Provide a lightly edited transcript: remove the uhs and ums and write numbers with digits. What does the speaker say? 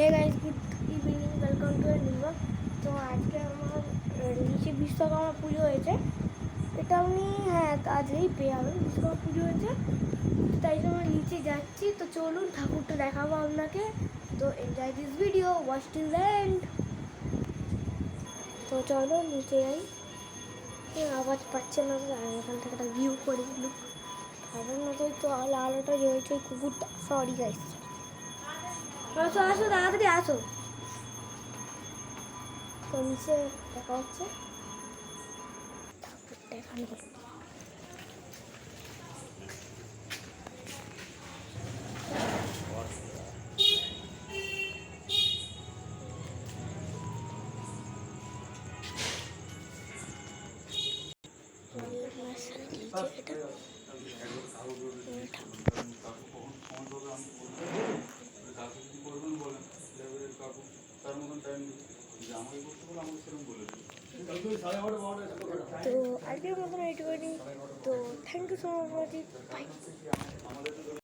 Hey guys, good evening, welcome to new blog. তো আজকে আমার নিচে বিশ্বকর্মা পুজো হয়েছে। এটা উনি আজকেই পেয়ে যাবেন। বিশ্বকর্মা পুজো হয়েছে, তাই জন্য নিচে যাচ্ছি। তো চলুন ঠাকুরটা দেখাবো আপনাকে। তো enjoy this video, watch till the end. তো চলো নিচে যাই। আওয়াজ পাচ্ছে না, এখান থেকে একটা ভিউ করে দিল। সাধারণতই তো আলোটা জ্বলছে, কুকুরটা সরি গাইস। আসো আসো, তাড়াতাড়ি আসো। তো নিচে দেখা হচ্ছে ঠাকুরটা এখানে। তো আজকের মতন এইটুকুনি। তো thank you so much, by.